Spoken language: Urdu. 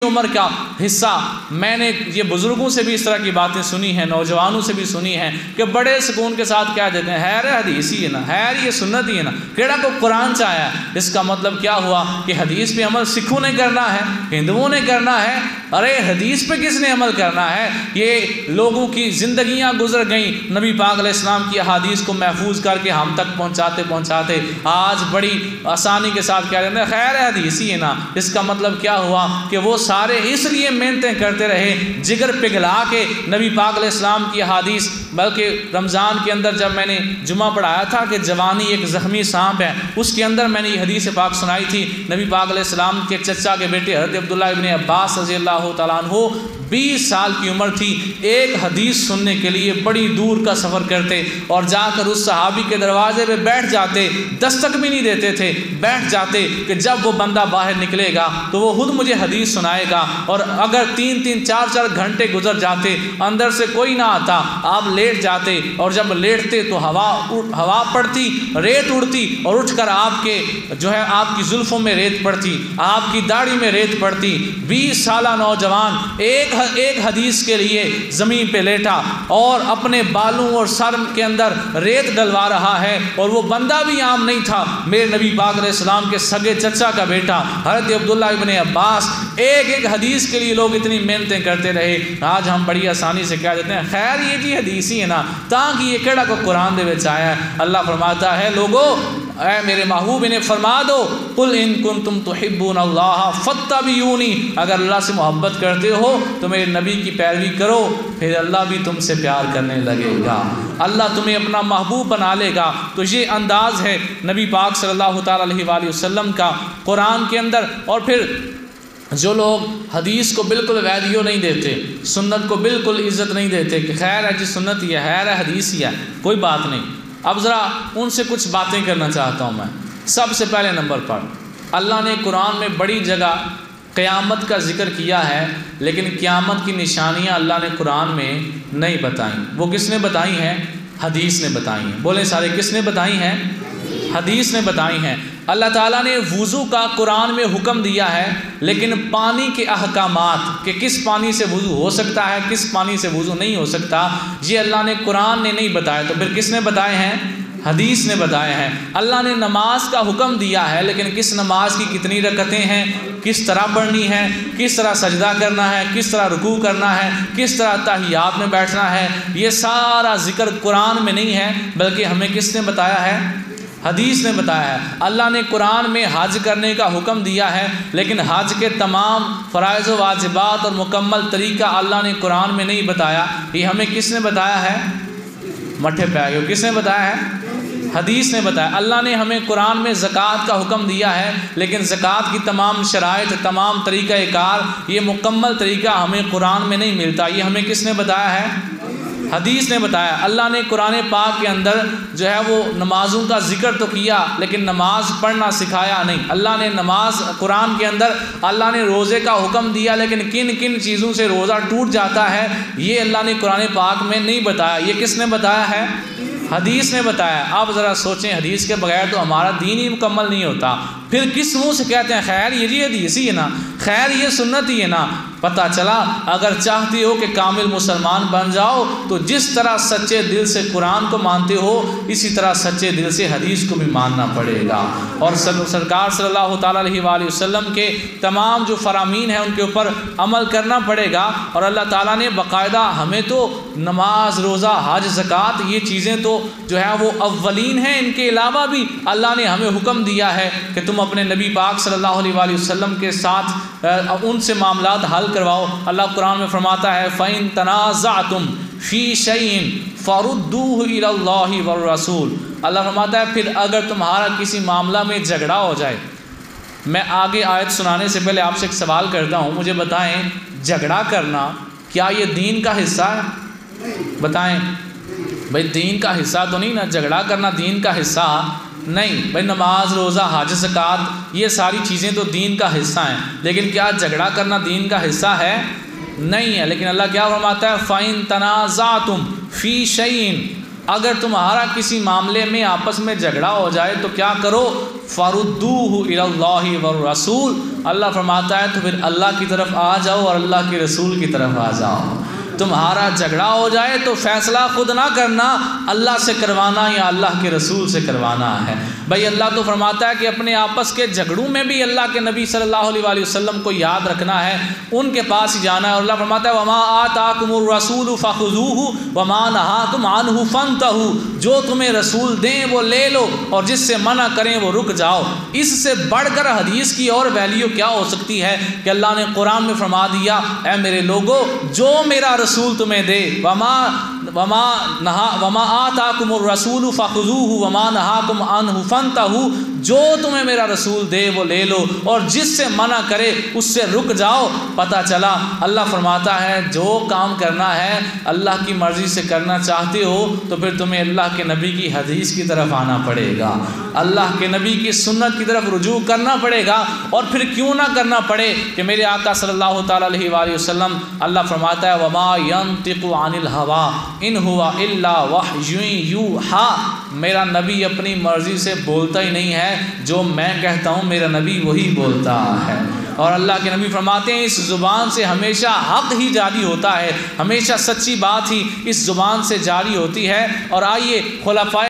عمر کا حصہ میں نے یہ بزرگوں سے بھی اس طرح کی باتیں سنی ہیں، نوجوانوں سے بھی سنی ہیں کہ بڑے سکون کے ساتھ کہہ دیتے ہیں خیر حدیث ہی ہے نا، خیر یہ سنت ہی ہے نا، کیڑا کو قرآن سے آیا ہے۔ اس کا مطلب کیا ہوا کہ حدیث پہ عمل سکھوں نے کرنا ہے، ہندوؤں نے کرنا ہے؟ ارے حدیث پہ کس نے عمل کرنا ہے؟ یہ لوگوں کی زندگیاں گزر گئیں نبی پاک علیہ السلام کی احادیث کو محفوظ کر کے ہم تک پہنچاتے آج بڑی آسانی کے ساتھ کہہ رہے ہیں خیر حدیث ہی ہے نا۔ اس کا مطلب کیا ہوا کہ وہ سارے اس لیے محنتیں کرتے رہے، جگر پگھلا کے نبی پاک علیہ السلام کی احادیث۔ بلکہ رمضان کے اندر جب میں نے جمعہ پڑھایا تھا کہ جوانی ایک زخمی سانپ ہے، اس کے اندر میں نے یہ حدیث پاک سنائی تھی۔ نبی پاک علیہ السلام کے چچا کے بیٹے حضرت عبداللہ ابن عباس رضی اللہ تعالیٰ عنہ 20 سال کی عمر تھی، ایک حدیث سننے کے لیے بڑی دور کا سفر کرتے اور جا کر اس صحابی کے دروازے پہ بیٹھ جاتے، دستک بھی نہیں دیتے تھے، بیٹھ جاتے کہ جب وہ بندہ باہر نکلے گا تو وہ خود مجھے حدیث سنائے گا۔ اور اگر 3-3 4-4 گھنٹے گزر جاتے، اندر سے کوئی نہ آتا، آپ لیٹ جاتے اور جب لیٹتے تو ہوا پڑتی، ریت اڑتی اور اٹھ کر آپ کے جو ہے آپ کی زلفوں میں ریت پڑتی، آپ کی داڑھی میں ریت پڑتی۔ 20 سالہ نوجوان ایک حدیث کے لیے زمین پہ لیٹا اور اپنے بالوں اور سر کے اندر ریت ڈلوا رہا ہے، اور وہ بندہ بھی عام نہیں تھا، میرے نبی پاک علیہ السلام کے سگے چچا کا بیٹا حضرت عبداللہ ابن عباس۔ ایک حدیث کے لیے لوگ اتنی محنتیں کرتے رہے۔ آج ہم بڑی آسانی سے کہہ دیتے ہیں خیر یہ جی حدیث ہی ہے نا، تاکہ یہ کیڑا کو قرآن دے وچ آیا ہے۔ اللہ فرماتا ہے لوگو اے میرے محبوب انہیں فرما دو قل ان کنتم تحبون اللہ فاتبعونی، اگر اللہ سے محبت کرتے ہو تو میرے نبی کی پیروی کرو، پھر اللہ بھی تم سے پیار کرنے لگے گا، اللہ تمہیں اپنا محبوب بنا لے گا۔ تو یہ انداز ہے نبی پاک صلی اللہ تعالیٰ علیہ وآلہ وسلم کا قرآن کے اندر۔ اور پھر جو لوگ حدیث کو بالکل ویلیو نہیں دیتے، سنت کو بالکل عزت نہیں دیتے کہ خیر ہے جی سنت ہی ہے، خیر ہے حدیث ہی ہے، کوئی بات نہیں، اب ذرا ان سے کچھ باتیں کرنا چاہتا ہوں میں۔ سب سے پہلے نمبر پر اللہ نے قرآن میں بڑی جگہ قیامت کا ذکر کیا ہے، لیکن قیامت کی نشانیاں اللہ نے قرآن میں نہیں بتائیں۔ وہ کس نے بتائی ہیں؟ حدیث نے بتائی ہیں۔ بولیں سارے، کس نے بتائی ہیں؟ حدیث نے بتائی ہیں۔ اللہ تعالیٰ نے وضو کا قرآن میں حکم دیا ہے، لیکن پانی کے احکامات کہ کس پانی سے وضو ہو سکتا ہے، کس پانی سے وضو نہیں ہو سکتا، یہ اللہ نے قرآن نے نہیں بتایا، تو پھر کس نے بتائے ہیں؟ حدیث نے بتایا ہے۔ اللہ نے نماز کا حکم دیا ہے، لیکن کس نماز کی کتنی رکعتیں ہیں، کس طرح پڑھنی ہے، کس طرح سجدہ کرنا ہے، کس طرح رکوع کرنا ہے، کس طرح تحیات میں بیٹھنا ہے، یہ سارا ذکر قرآن میں نہیں ہے، بلکہ ہمیں کس نے بتایا ہے؟ حدیث نے بتایا ہے۔ اللہ نے قرآن میں حج کرنے کا حکم دیا ہے، لیکن حج کے تمام فرائض و واجبات اور مکمل طریقہ اللہ نے قرآن میں نہیں بتایا، یہ ہمیں کس نے بتایا ہے؟ مٹھے پہ آئے ہو، کس نے بتایا ہے؟ حدیث نے بتایا۔ اللہ نے ہمیں قرآن میں زکوٰۃ کا حکم دیا ہے، لیکن زکوٰۃ کی تمام شرائط، تمام طریقہ کار، یہ مکمل طریقہ ہمیں قرآن میں نہیں ملتا، یہ ہمیں کس نے بتایا ہے؟ حدیث نے بتایا۔ اللہ نے قرآن پاک کے اندر جو ہے وہ نمازوں کا ذکر تو کیا، لیکن نماز پڑھنا سکھایا نہیں۔ اللہ نے نماز قرآن کے اندر اللہ نے روزے کا حکم دیا، لیکن کن کن چیزوں سے روزہ ٹوٹ جاتا ہے یہ اللہ نے قرآن پاک میں نہیں بتایا، یہ کس نے بتایا ہے؟ حدیث نے بتایا۔ آپ ذرا سوچیں، حدیث کے بغیر تو ہمارا دین ہی مکمل نہیں ہوتا، پھر کس منہ سے کہتے ہیں خیر یہ حدیث ہی ہے نا، خیر یہ سنت ہی ہے نا؟ پتہ چلا اگر چاہتے ہو کہ کامل مسلمان بن جاؤ تو جس طرح سچے دل سے قرآن کو مانتے ہو، اسی طرح سچے دل سے حدیث کو بھی ماننا پڑے گا، اور سرکار صلی اللہ تعالیٰ علیہ وآلہ وسلم کے تمام جو فرامین ہیں ان کے اوپر عمل کرنا پڑے گا۔ اور اللہ تعالیٰ نے باقاعدہ ہمیں تو نماز، روزہ، حج، زکوٰۃ، یہ چیزیں تو جو ہے وہ اولین ہیں، ان کے علاوہ بھی اللہ نے ہمیں حکم دیا ہے کہ تم اپنے نبی پاک صلی اللہ علیہ وآلہ وسلم کے ساتھ ان سے معاملات حل کرواؤ۔ اللہ قرآن میں فرماتا ہے فَإِن تَنَازَعْتُمْ فِي شَيْءٍ فَرُدُّوهُ إِلَى اللَّهِ وَالرَّسُولِ، اللہ فرماتا ہے پھر اگر تمہارا کسی معاملہ میں جھگڑا ہو جائے۔ میں آگے آیت سنانے سے پہلے آپ سے ایک سوال کرتا ہوں، مجھے بتائیں جھگڑا کرنا کیا یہ دین کا حصہ ہے؟ بتائیں بھائی، دین کا حصہ تو نہیں نا، جھگڑا کرنا دین کا حصہ نہیں بھائی۔ نماز، روزہ، حج، زکوٰۃ یہ ساری چیزیں تو دین کا حصہ ہیں، لیکن کیا جھگڑا کرنا دین کا حصہ ہے؟ نہیں ہے۔ لیکن اللہ کیا فرماتا ہے فَإِن تَنَازَعْتُمْ فِي شَيْءٍ، اگر تمہارا کسی معاملے میں آپس میں جھگڑا ہو جائے تو کیا کرو؟ فردوہ الی اللہ والرسول، اللہ فرماتا ہے تو پھر اللہ کی طرف آ جاؤ اور اللہ کے رسول کی طرف آ جاؤ۔ تمہارا جھگڑا ہو جائے تو فیصلہ خود نہ کرنا، اللہ سے کروانا یا اللہ کے رسول سے کروانا ہے۔ بھائی اللہ تو فرماتا ہے کہ اپنے آپس کے جھگڑوں میں بھی اللہ کے نبی صلی اللہ علیہ وآلہ وسلم کو یاد رکھنا ہے، ان کے پاس ہی جانا ہے۔ اور اللہ فرماتا ہے وما آتاکم الرسول فخذوہ وما نہاکم عنہ فانتہوا، جو تمہیں رسول دیں وہ لے لو اور جس سے منع کریں وہ رک جاؤ۔ اس سے بڑھ کر حدیث کی اور ویلیو کیا ہو سکتی ہے کہ اللہ نے قرآن میں فرما دیا اے میرے لوگو جو میرا رسول تمہیں دے، وما آتاکم الرسول فخذوہ وما نہاکم عنہ فانتہوا، جو تمہیں میرا رسول دے وہ لے لو اور جس سے منع کرے اس سے رک جاؤ۔ پتہ چلا اللہ فرماتا ہے جو کام کرنا ہے اللہ کی مرضی سے کرنا چاہتے ہو تو پھر تمہیں اللہ کے نبی کی حدیث کی طرف آنا پڑے گا، اللہ کے نبی کی سنت کی طرف رجوع کرنا پڑے گا۔ اور پھر کیوں نہ کرنا پڑے کہ میرے آقا صلی اللہ تعالیٰ علیہ وآلہ وسلم، اللہ فرماتا ہے وما ينطق عن الهوى ان هو الا وحی یوحی، میرا نبی اپنی مرضی سے بولتا ہی نہیں ہے، جو میں کہتا ہوں میرا نبی وہی بولتا ہے۔ اور اللہ کے نبی فرماتے ہیں اس زبان سے ہمیشہ حق ہی جاری ہوتا ہے، ہمیشہ سچی بات ہی اس زبان سے جاری ہوتی ہے۔ اور آئیے خلفائے